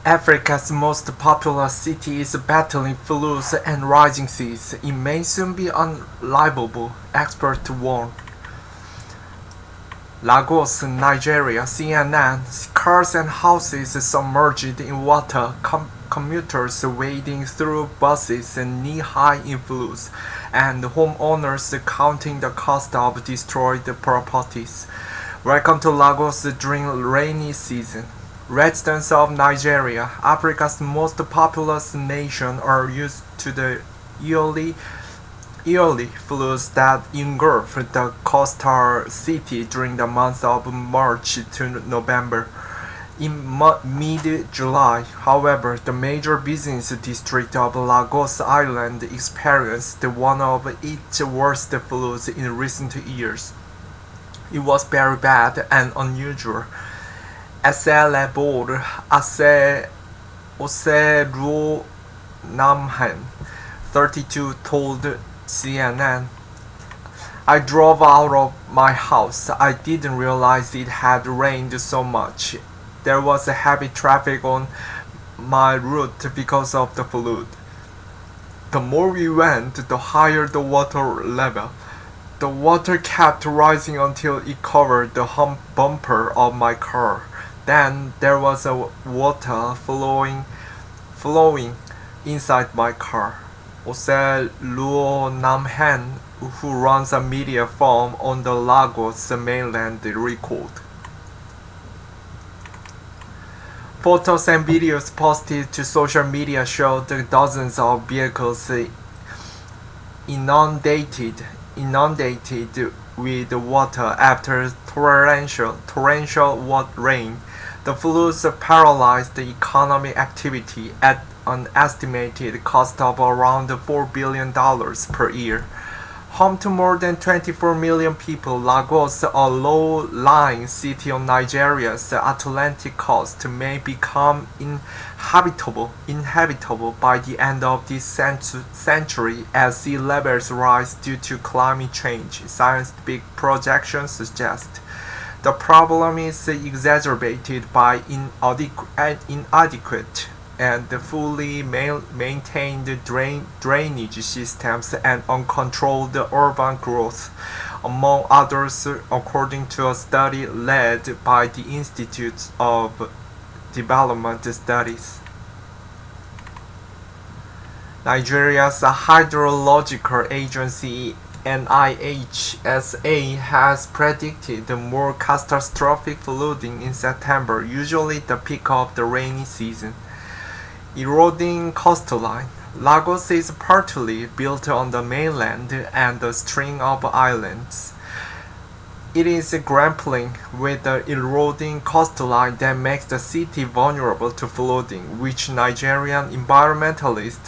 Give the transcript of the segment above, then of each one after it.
Africa's most populous city is battling floods and rising seas. It may soon be unlivable, experts warn. Lagos, Nigeria, CNN, cars and houses submerged in water, commuters wading through buses knee-high in floods, and homeowners counting the cost of destroyed properties. Welcome to Lagos during rainy season. Residents of Nigeria, Africa's most populous nation, are used to the yearly floods that engulf the coastal city during the months of March to November. In mid-July, however, the major business district of Lagos Island experienced one of its worst floods in recent years. It was very bad and unusual. Unlivable Namhan, 32, told CNN. I drove out of my house. I didn't realize it had rained so much. There was heavy traffic on my route because of the flood. The more we went, the higher the water level. The water kept rising until it covered the bumper of my car. Then there was water flowing inside my car. Luo Namhan, who runs a media firm on the Lagos mainland, recalled. Photos and videos posted to social media showed dozens of vehicles inundated with water after torrential rain. The floods paralyzed economic activity at an estimated cost of around $4 billion per year. Home to more than 24 million people, Lagos, a low-lying city on Nigeria's Atlantic coast, may become inhabitable by the end of this century as sea levels rise due to climate change, scientific projections suggest. The problem is exacerbated by inadequate and fully maintained drainage systems and uncontrolled urban growth, among others, according to a study led by the Institute of Development Studies. Nigeria's hydrological agency NIHSA has predicted more catastrophic flooding in September, usually the peak of the rainy season. Eroding coastline. Lagos is partly built on the mainland and a string of islands. It is grappling with the eroding coastline that makes the city vulnerable to flooding, which Nigerian environmentalist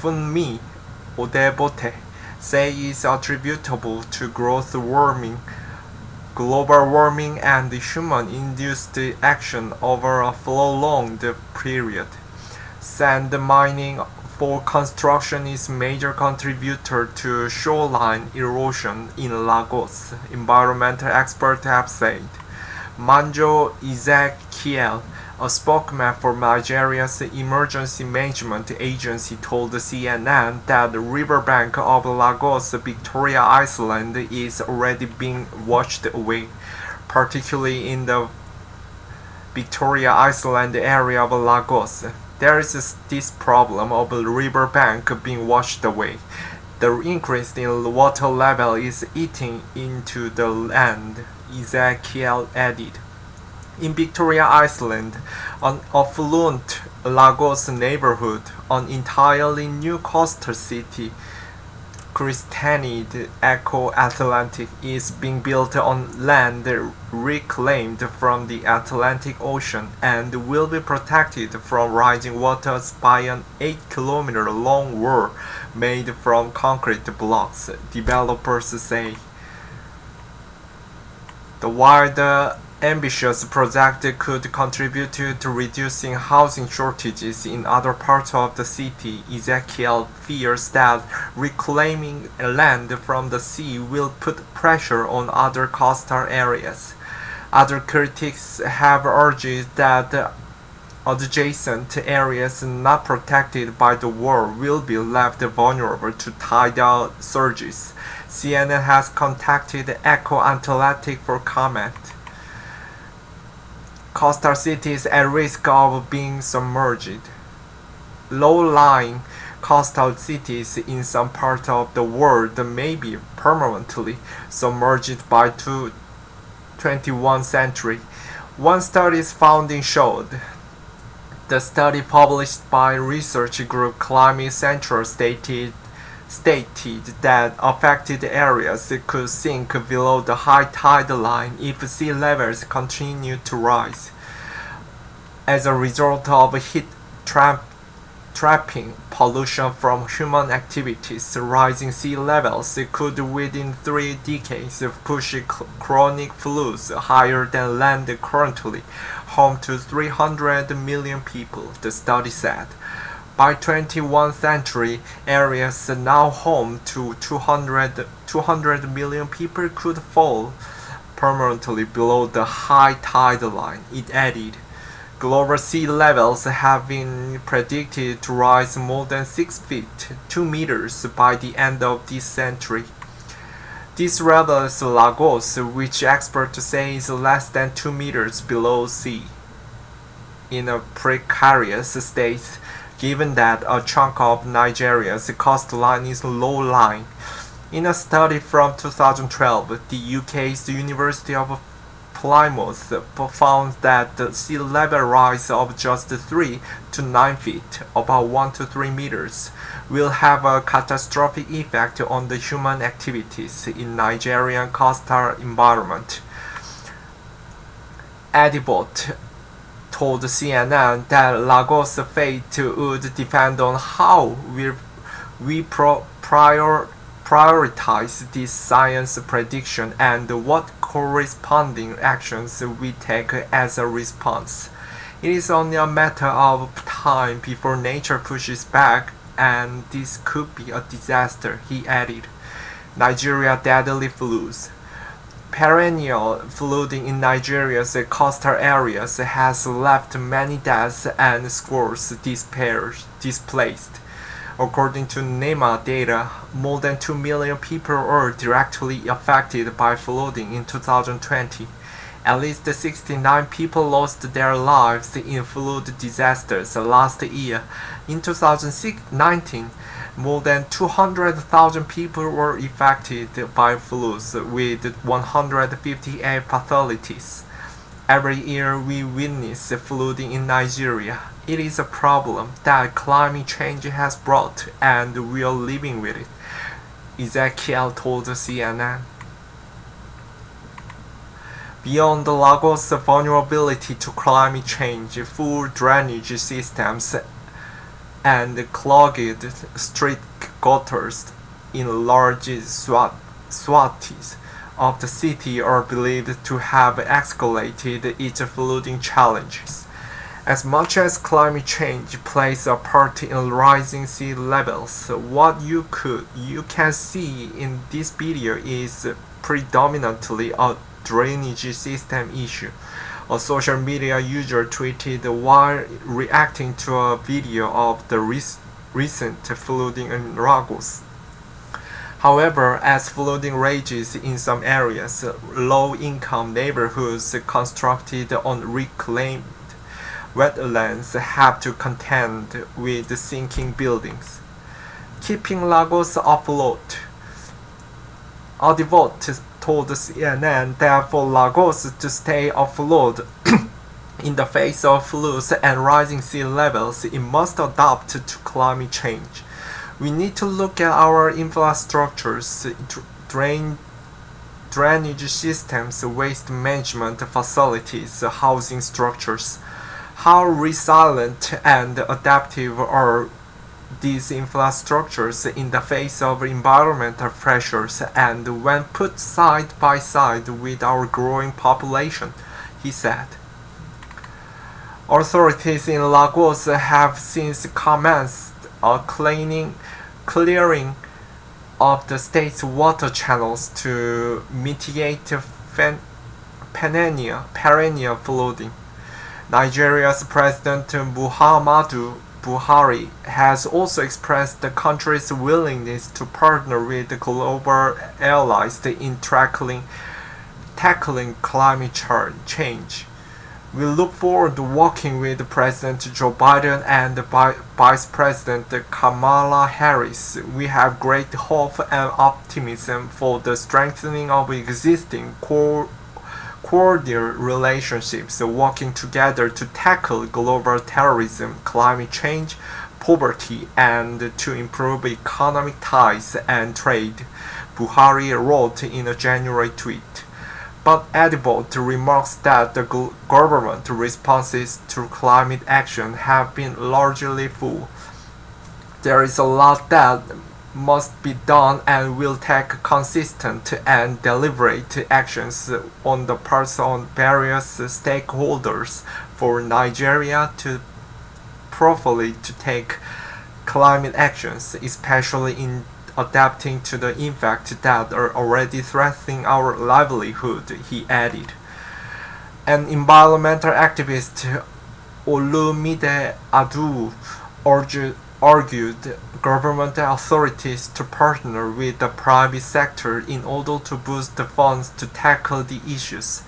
Funmi Odebote say is attributable to global warming and human-induced action over a prolonged period. Sand mining for construction is a major contributor to shoreline erosion in Lagos, environmental experts have said. Manjo Ezekiel, a spokesman for Nigeria's Emergency Management Agency, told CNN that the riverbank of Lagos Victoria Island is already being washed away, particularly in the Victoria Island area of Lagos. There is this problem of the riverbank being washed away. The increase in water level is eating into the land, Ezekiel added. In Victoria Island, an affluent Lagos neighborhood, an entirely new coastal city, christened Echo Atlantic, is being built on land reclaimed from the Atlantic Ocean and will be protected from rising waters by an 8-kilometer-long wall made from concrete blocks, developers say. The wider ambitious project could contribute to reducing housing shortages in other parts of the city. Ezekiel fears that reclaiming land from the sea will put pressure on other coastal areas. Other critics have urged that adjacent areas not protected by the wall will be left vulnerable to tidal surges. CNN has contacted Echo Atlantic for comment. Coastal cities at risk of being submerged. Low-lying coastal cities in some parts of the world may be permanently submerged by 21st century. One study's findings showed. The study published by research group Climate Central stated that affected areas could sink below the high tide line if sea levels continue to rise. As a result of heat trapping pollution from human activities, rising sea levels could within 3 decades push chronic floods higher than land currently home to 300 million people, the study said. By 21st century, areas now home to 200 million people could fall permanently below the high tide line, it added. Global sea levels have been predicted to rise more than 6 feet, 2 meters by the end of this century. This levels Lagos, which experts say is less than 2 meters below sea, in a precarious state, given that a chunk of Nigeria's coastline is low-lying. In a study from 2012, the UK's University of Plymouth found that the sea level rise of just 3 to 9 feet, about 1 to 3 meters, will have a catastrophic effect on the human activities in Nigerian coastal environment. Adibot told CNN that Lagos' fate would depend on how we prioritize this science prediction and what corresponding actions we take as a response. It is only a matter of time before nature pushes back, and this could be a disaster, he added. Nigeria deadly floods. Perennial flooding in Nigeria's coastal areas has left many deaths and scores displaced. According to NEMA data, more than 2 million people were directly affected by flooding in 2020. At least 69 people lost their lives in flood disasters last year. In 2019, more than 200,000 people were affected by floods, with 158 fatalities. Every year we witness flooding in Nigeria. It is a problem that climate change has brought, and we are living with it, Ezekiel told CNN. Beyond Lagos' vulnerability to climate change, full drainage systems and clogged street gutters in large swaths of the city are believed to have escalated its flooding challenges. As much as climate change plays a part in rising sea levels, what you can see in this video is predominantly a drainage system issue, a social media user tweeted while reacting to a video of the recent flooding in Lagos. However, as flooding rages in some areas, low-income neighborhoods constructed on reclaimed wetlands have to contend with sinking buildings. Keeping Lagos afloat. Adivot told CNN that for Lagos to stay afloat in the face of floods and rising sea levels, it must adapt to climate change. We need to look at our infrastructures, drainage systems, waste management facilities, housing structures. How resilient and adaptive are these infrastructures in the face of environmental pressures and when put side by side with our growing population, he said. Authorities in Lagos have since commenced a clearing of the state's water channels to mitigate perennial flooding. Nigeria's President Muhammadu Buhari has also expressed the country's willingness to partner with the global allies in tackling climate change. We look forward to working with President Joe Biden and Vice President Kamala Harris. We have great hope and optimism for the strengthening of existing cordial relationships, working together to tackle global terrorism, climate change, poverty, and to improve economic ties and trade, Buhari wrote in a January tweet. But added remarks that the government responses to climate action have been largely full. There is a lot that must be done and will take consistent and deliberate actions on the parts of various stakeholders for Nigeria to properly to take climate actions, especially in adapting to the impacts that are already threatening our livelihood, he added. An environmental activist, Olumide Adu, argued government authorities to partner with the private sector in order to boost the funds to tackle the issues.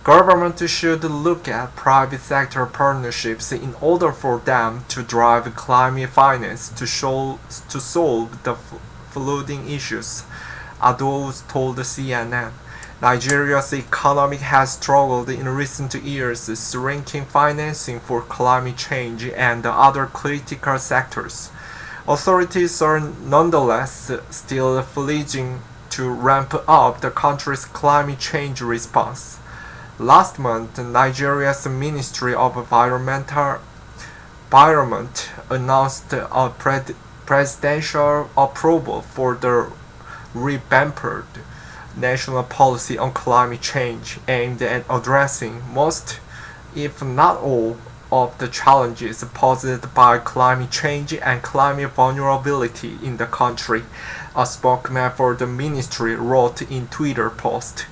Government should look at private sector partnerships in order for them to drive climate finance to solve the flooding issues, Ado told CNN. Nigeria's economy has struggled in recent years, shrinking financing for climate change and other critical sectors. Authorities are nonetheless still pledging to ramp up the country's climate change response. Last month, Nigeria's Ministry of Environment announced a presidential approval for the revamped national policy on climate change aimed at addressing most, if not all, of the challenges posed by climate change and climate vulnerability in the country, a spokesman for the ministry wrote in Twitter post.